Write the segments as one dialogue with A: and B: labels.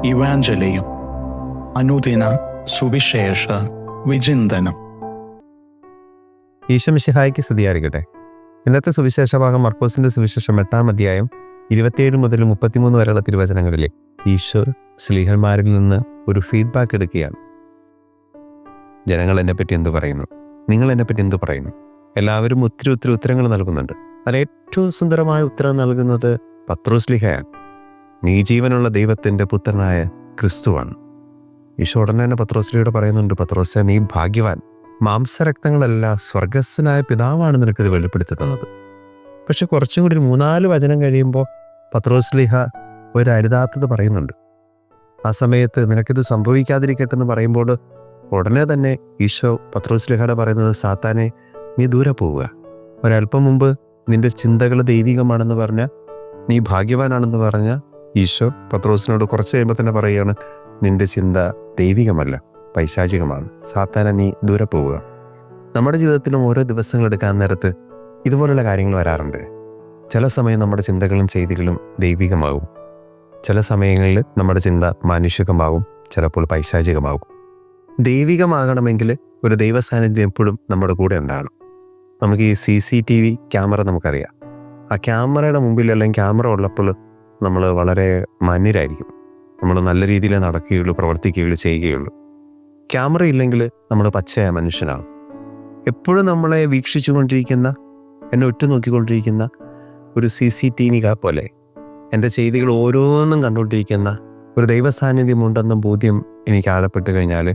A: ഇവാഞ്ചലിയും അനുദിന സുവിശേഷ വിചിന്തനം.
B: ഈശോ മിശിഹായ്ക്ക് സ്തുതിയായിരിക്കട്ടെ. ഇന്നത്തെ സുവിശേഷ ഭാഗം മർക്കോസിന്റെ സുവിശേഷം 8-ാം അധ്യായം 27 മുതൽ 33 വരെയുള്ള തിരുവചനങ്ങളിലെ ഈശോ ശ്ലീഹന്മാരിൽ നിന്ന് ഒരു ഫീഡ്ബാക്ക് എടുക്കുകയാണ്. ജനങ്ങൾ എന്നെപ്പറ്റി എന്തു പറയുന്നു, നിങ്ങൾ എന്നെപ്പറ്റി എന്തു പറയുന്നു? എല്ലാവരും ഒത്തിരി ഉത്തരങ്ങൾ നൽകുന്നുണ്ട്. അതിൽ ഏറ്റവും സുന്ദരമായ ഉത്തരം നൽകുന്നത് പത്രോസ്ലീഹയാണ്. നീ ജീവനുള്ള ദൈവത്തിൻ്റെ പുത്രനായ ക്രിസ്തുവാണ്. ഈശോ ഉടനെ തന്നെ പത്രോസ്ലീഹയോട് പറയുന്നുണ്ട്, പത്രോസേ, നീ ഭാഗ്യവാൻ, മാംസരക്തങ്ങളല്ല സ്വർഗസ്ഥനായ പിതാവാണ് നിനക്കിത് വെളിപ്പെടുത്തി തന്നത്. പക്ഷെ കുറച്ചും കൂടി 3-4 വചനം കഴിയുമ്പോൾ പത്രോസ്ലീഹ ഒരു അരുതാത്തത് പറയുന്നുണ്ട്. ആ സമയത്ത് നിനക്കിത് സംഭവിക്കാതിരിക്കട്ടെ എന്ന് പറയുമ്പോൾ ഉടനെ തന്നെ ഈശോ പത്രോസ്ലീഹയോട് പറയുന്നത്, സാത്താനെ, നീ ദൂരെ പോവുക. ഒരല്പം മുമ്പ് നിന്റെ ചിന്തകൾ ദൈവികമാണെന്ന് പറഞ്ഞ, നീ ഭാഗ്യവാനാണെന്ന് പറഞ്ഞ ഈശോ പത്രോസിനോട് കുറച്ച് കഴിയുമ്പോൾ തന്നെ പറയുകയാണ്, നിന്റെ ചിന്ത ദൈവികമല്ല, പൈശാചികമാണ്. സാത്താനെ, നീ ദൂരെ പോവുക. നമ്മുടെ ജീവിതത്തിലും ഓരോ ദിവസങ്ങൾ എടുക്കാൻ നേരത്ത് ഇതുപോലുള്ള കാര്യങ്ങൾ വരാറുണ്ട്. ചില സമയം നമ്മുടെ ചിന്തകളും ചെയ്തികളും ദൈവികമാകും. ചില സമയങ്ങളിൽ നമ്മുടെ ചിന്ത മാനുഷികമാകും, ചിലപ്പോൾ പൈശാചികമാകും. ദൈവികമാകണമെങ്കിൽ ഒരു ദൈവ സാന്നിധ്യം എപ്പോഴും നമ്മുടെ കൂടെ ഉണ്ടാകണം. നമുക്ക് ഈ CCTV ക്യാമറ നമുക്കറിയാം. ആ ക്യാമറയുടെ മുമ്പിൽ അല്ലെങ്കിൽ ക്യാമറ ഉള്ളപ്പോൾ നമ്മൾ വളരെ മാന്യരായിരിക്കും. നമ്മൾ നല്ല രീതിയിൽ നടക്കുകയുള്ളൂ, പ്രവർത്തിക്കുകയുള്ളൂ, ചെയ്യുകയുള്ളൂ. ക്യാമറ ഇല്ലെങ്കിൽ നമ്മൾ പച്ചയായ മനുഷ്യനാണ്. എപ്പോഴും നമ്മളെ വീക്ഷിച്ചു കൊണ്ടിരിക്കുന്ന, എന്നെ ഉറ്റുനോക്കിക്കൊണ്ടിരിക്കുന്ന ഒരു CCTV പോലെ എൻ്റെ ചെയ്തികൾ ഓരോന്നും കണ്ടുകൊണ്ടിരിക്കുന്ന ഒരു ദൈവ സാന്നിധ്യമുണ്ടെന്ന ബോധ്യം എനിക്ക് ആഴപ്പെട്ട് കഴിഞ്ഞാൽ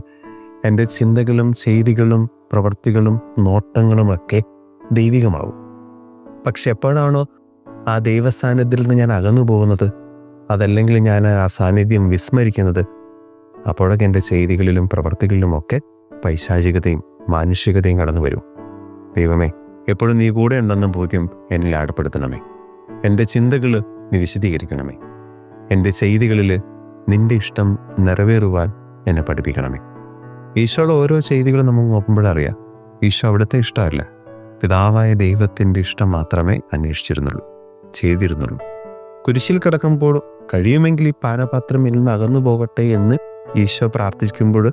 B: എൻ്റെ ചിന്തകളും ചെയ്തികളും പ്രവൃത്തികളും നോട്ടങ്ങളും ഒക്കെ ദൈവികമാവും. പക്ഷെ എപ്പോഴാണോ ആ ദൈവ സാന്നിധ്യത്തിൽ നിന്ന് ഞാൻ അകന്നു പോകുന്നത്, അതല്ലെങ്കിൽ ഞാൻ ആ സാന്നിധ്യം വിസ്മരിക്കുന്നത്, അപ്പോഴൊക്കെ എൻ്റെ ചെയ്തികളിലും പ്രവൃത്തികളിലും ഒക്കെ പൈശാചികതയും മാനുഷികതയും കടന്നു വരും. ദൈവമേ, എപ്പോഴും നീ കൂടെ ഉണ്ടെന്ന ബോധ്യം എന്നിൽ ആഴപ്പെടുത്തണമേ. എൻ്റെ ചിന്തകൾ നീ വിശദീകരിക്കണമേ. എൻ്റെ ചെയ്തികളിൽ നിൻ്റെ ഇഷ്ടം നിറവേറുവാൻ എന്നെ പഠിപ്പിക്കണമേ. ഈശോയുടെ ഓരോ ചെയ്തികളും നമുക്ക് നോക്കുമ്പോഴറിയാം, ഈശോ അവിടുത്തെ ഇഷ്ടമല്ല, പിതാവായ ദൈവത്തിൻ്റെ ഇഷ്ടം മാത്രമേ അന്വേഷിച്ചിരുന്നുള്ളൂ, ചെയ്തിരുന്നുള്ളൂ. കുരിശിൽ കിടക്കുമ്പോൾ കഴിയുമെങ്കിൽ ഈ പാനപാത്രം എന്നിൽ നിന്ന് അകന്നു പോകട്ടെ എന്ന് ഈശോ പ്രാർത്ഥിക്കുമ്പോൾ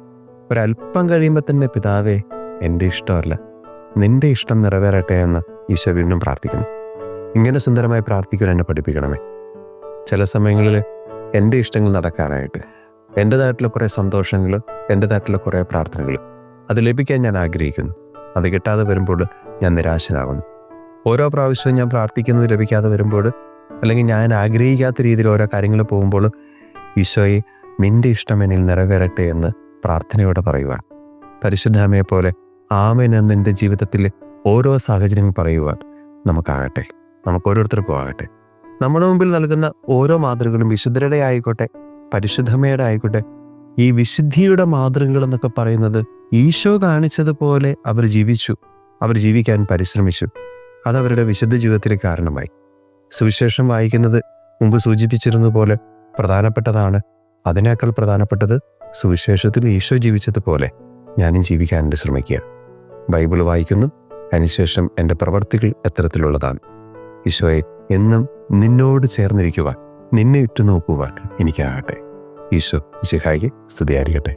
B: ഒരല്പം കഴിയുമ്പോൾ തന്നെ, പിതാവേ, എൻ്റെ ഇഷ്ടമല്ല, നിൻ്റെ ഇഷ്ടം നിറവേറട്ടെ എന്ന് ഈശോ വീണ്ടും പ്രാർത്ഥിക്കുന്നു. ഇങ്ങനെ സുന്ദരമായി പ്രാർത്ഥിക്കാൻ എന്നെ പഠിപ്പിക്കണമേ. ചില സമയങ്ങളിൽ എൻ്റെ ഇഷ്ടങ്ങൾ നടക്കാനായിട്ട് എൻ്റെതായിട്ടുള്ള കുറേ സന്തോഷങ്ങൾ, എൻ്റെതായിട്ടുള്ള കുറേ പ്രാർത്ഥനകൾ അത് ലഭിക്കാൻ ഞാൻ ആഗ്രഹിക്കുന്നു. അത് കിട്ടാതെ വരുമ്പോൾ ഞാൻ നിരാശനാകുന്നു. ഓരോ പ്രാവശ്യവും ഞാൻ പ്രാർത്ഥിക്കുന്നത് ലഭിക്കാതെ വരുമ്പോൾ, അല്ലെങ്കിൽ ഞാൻ ആഗ്രഹിക്കാത്ത രീതിയിൽ ഓരോ കാര്യങ്ങൾ പോകുമ്പോൾ, ഈശോയെ, നിൻ്റെ ഇഷ്ടം എന്നിൽ നിറവേറട്ടെ എന്ന് പ്രാർത്ഥനയോടെ പറയുവാൻ, പരിശുദ്ധാമയെ പോലെ ആമേൻ എന്ന് എൻ്റെ ജീവിതത്തിൽ ഓരോ സാഹചര്യങ്ങൾ പറയുവാൻ നമുക്കാകട്ടെ, നമുക്ക് ഓരോരുത്തർക്കും ആകട്ടെ. നമ്മുടെ മുമ്പിൽ നൽകുന്ന ഓരോ മാതൃകകളും വിശുദ്ധരുടെ ആയിക്കോട്ടെ, പരിശുദ്ധമ്മയുടെ ആയിക്കോട്ടെ, ഈ വിശുദ്ധിയുടെ മാതൃകകൾ എന്നൊക്കെ പറയുന്നത് ഈശോ കാണിച്ചതുപോലെ അവർ ജീവിച്ചു, അവർ ജീവിക്കാൻ പരിശ്രമിച്ചു. അതവരുടെ വിശുദ്ധ ജീവിതത്തിന് കാരണമായി. സുവിശേഷം വായിക്കുന്നത് മുമ്പ് സൂചിപ്പിച്ചിരുന്നതുപോലെ പ്രധാനപ്പെട്ടതാണ്. അതിനേക്കാൾ പ്രധാനപ്പെട്ടത് സുവിശേഷത്തിൽ ഈശോ ജീവിച്ചതുപോലെ ഞാനും ജീവിക്കാൻ ശ്രമിക്കുക. ബൈബിൾ വായിക്കുന്നു, അതിനുശേഷം എൻ്റെ പ്രവർത്തികൾ എത്തരത്തിലുള്ളതാണ്. ഈശോയെ, എന്നും നിന്നോട് ചേർന്നിരിക്കുവാൻ, നിന്നെ ഉറ്റുനോക്കുവാൻ എനിക്കാകട്ടെ. ഈശോ മിശിഹായ്ക്ക് സ്തുതിയായിരിക്കട്ടെ.